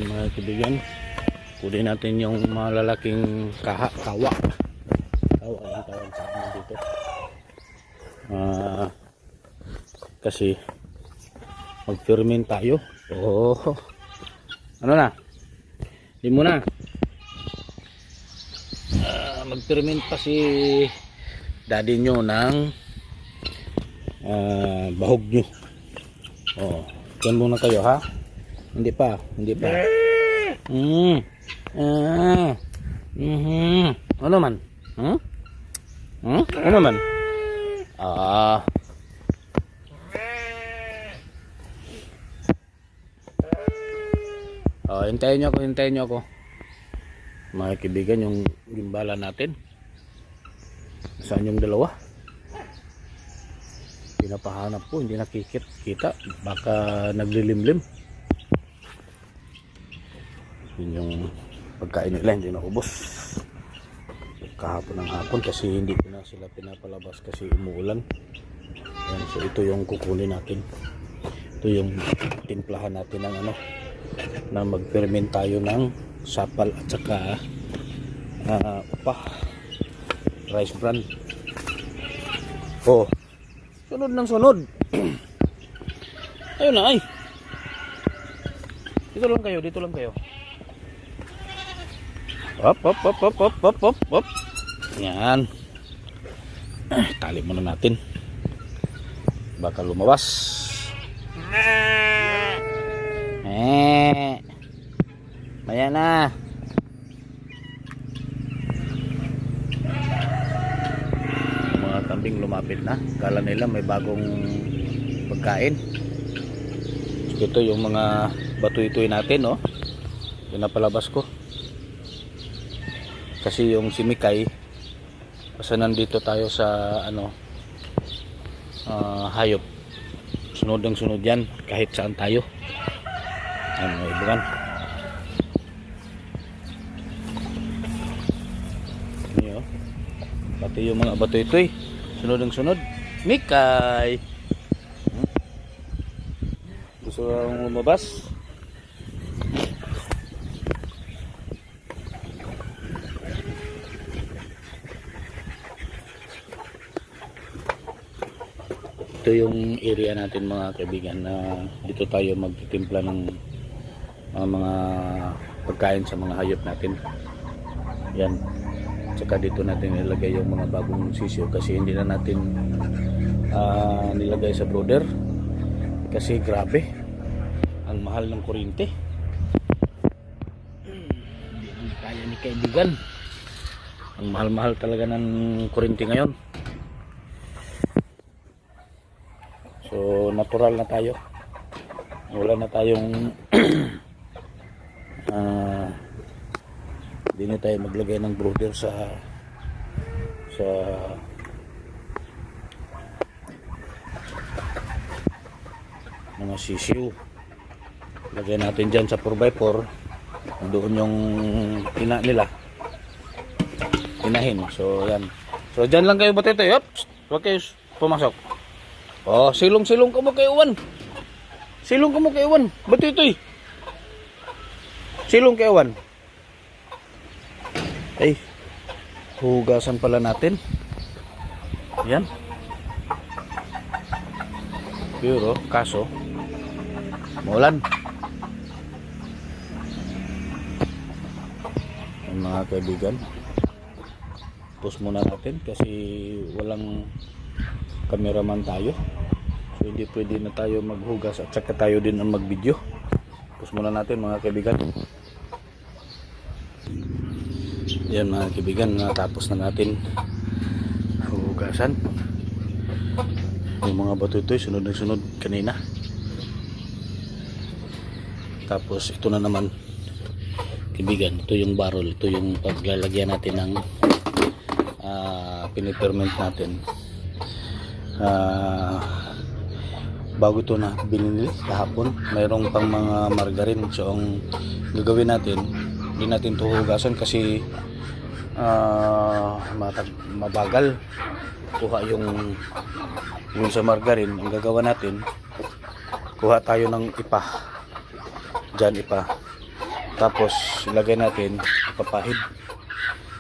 Ayan mga kaibigan, kunin natin yung malalaking kawa ang tawag sa amin dito. Kasi mag-ferment tayo. Ano na, di mo na mag-ferment pa si daddy nyo ng bahog nyo. Yan muna kayo, ha? Hindi pa. Ano man? Ano man? Hintayin nyo ako. Mga kaibigan, yung gimbala natin. Saan yung dalawa? Pinapahanap ko, hindi nakikita. Baka naglilimlim. Yun yung pagkain nila, hindi naubos. Kahapon ng hapon kasi hindi ko na sila pinapalabas kasi umuulan. Ayan, so ito yung kukunin natin. Ito yung timplahan natin ng na mag-ferment tayo ng sapal at saka rice bran. Sunod ng sunod. Ayun na ay. Dito lang kayo. Hop. Yan. Tali muna natin. Baka lumabas. Ayan na. Mga kambing lumapit na. Kala nila may bagong pagkain. Ito yung mga batuy-tuy natin, pinapalabas ko. Kasi yung si Mikay, kasi nandito tayo sa hayop. Sunod yan kahit saan tayo. Ibukan. Pati yung mga batoy-toy, sunod. Mikay! Gusto lang lumabas? Ito yung area natin mga kaibigan, na dito tayo magtitimpla ng mga pagkain sa mga hayop natin. Yan. Tsaka dito natin nilagay yung mga bagong sisiyo kasi hindi na natin nilagay sa brooder kasi grabe ang mahal ng kuryente. Hindi kaya ni kaibigan, ang mahal talaga ng kuryente ngayon. So natural na tayo, wala na tayong hindi na tayo maglagay ng brooder sa mga sisiw. Lagay natin dyan sa 4x4, doon yung nila inahin. So yan, so dyan lang kayo batito. Huwag kayo pumasok. Silong ka mo kayo Iwan. Batitoy, silong kayo Iwan. Ay, hugasan pala natin. Yan. Pero kaso maulan. Mga kaibigan, pause muna natin kasi walang cameraman tayo. So hindi pwede na tayo maghugas at saka tayo din ang mag-video. Pause muna natin mga kaibigan. Yan mga kaibigan, natapos na natin hugasan yung mga batutoy, sunod kanina. Tapos ito na naman kaibigan, ito yung barrel, ito yung paglalagyan natin ng piniferment natin. Bago ito na binili kahapon, mayroong pang mga margarine. So ang gagawin natin, hindi natin ito hugasan kasi mabagal kuha yung sa margarine. Ang gagawa natin, kuha tayo ng ipa dyan, Tapos ilagay natin, ipapahid.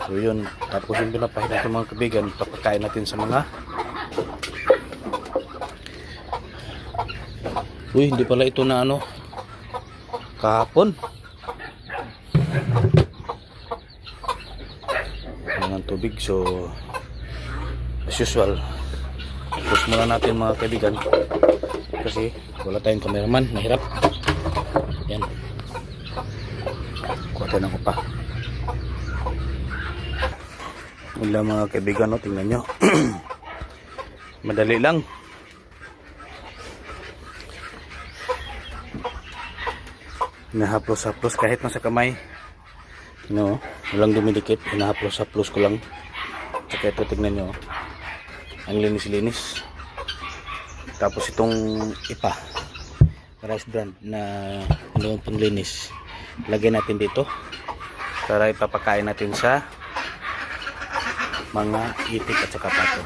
So yun, tapos yung pinapahid natin mga kaibigan, papakain natin sa mga hindi pala ito na ano kahapon. Ng tubig, so as usual push muna natin mga kaibigan kasi wala tayong cameraman, mahirap. Yan, kuha tayo ng upa. Wala mga kaibigan, no? Tingnan nyo. Madali lang. Hinahaplos-haplos kahit nasa kamay, no? Walang dumidikit, hinahaplos-haplos ko lang. Saka ito, tingnan nyo, ang linis-linis. Tapos itong ipa, rice brand na noong panglinis, lagyan natin dito para ipapakain natin sa mga itik at saka pato.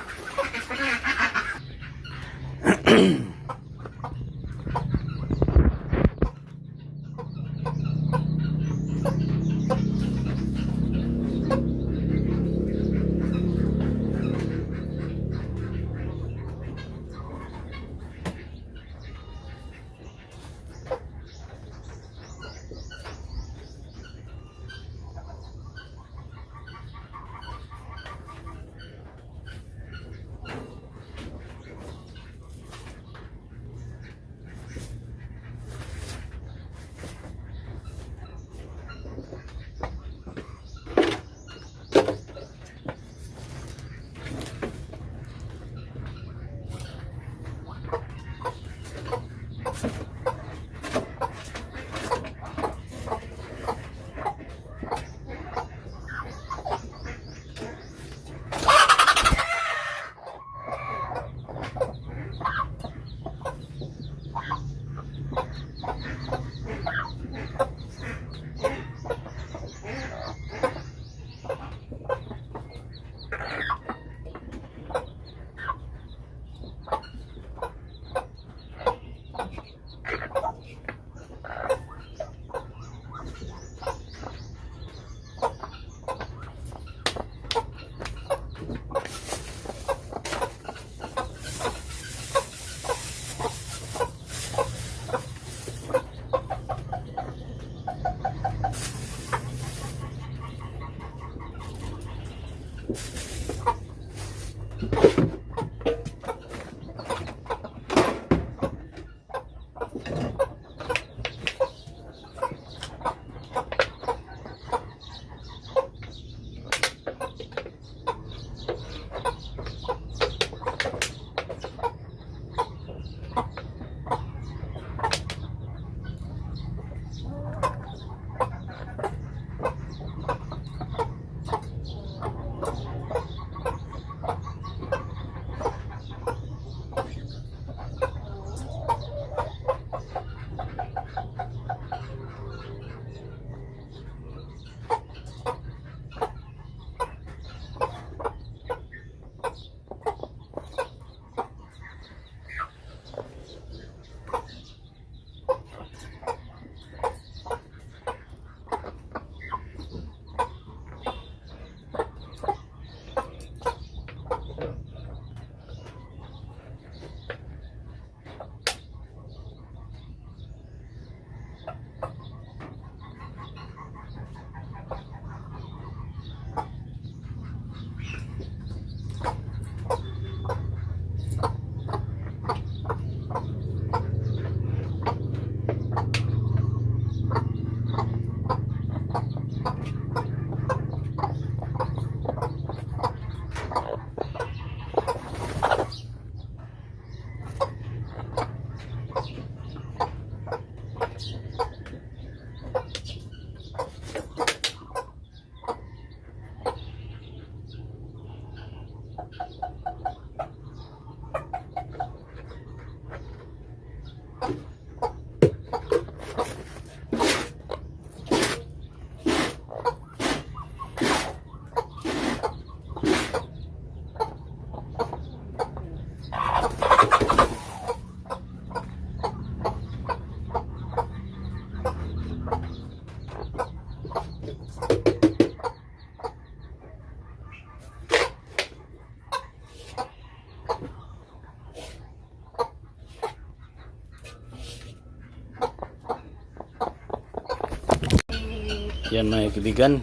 Yan mga kaibigan,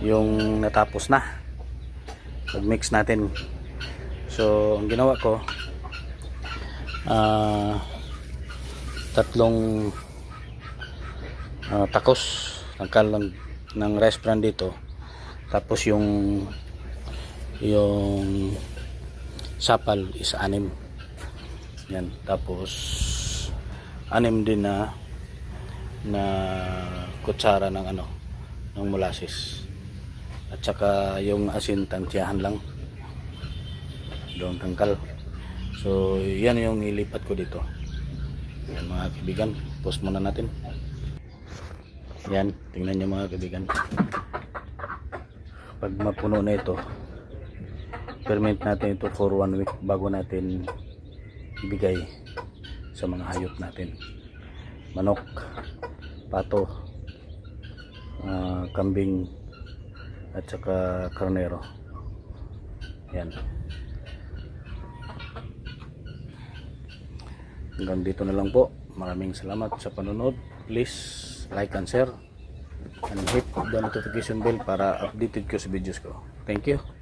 yung natapos na pag-mix natin. So ang ginawa ko, tatlong takos ng rice bran dito, tapos yung sapal is 6. Yan, tapos 6 din na kutsara ng ng molasses, at saka yung asin tansyahan lang doon tangkal. So yan yung ilipat ko dito. Yan mga kaibigan, post muna natin. Yan, tingnan nyo mga kaibigan, pag mapuno na ito, ferment natin ito for 1 week bago natin ibigay sa mga hayop natin, manok, pato, kambing at saka karnero. Yan, hanggang dito na lang po. Maraming salamat sa panonood. Please like and share and hit the notification bell para updated ko sa videos ko. Thank you.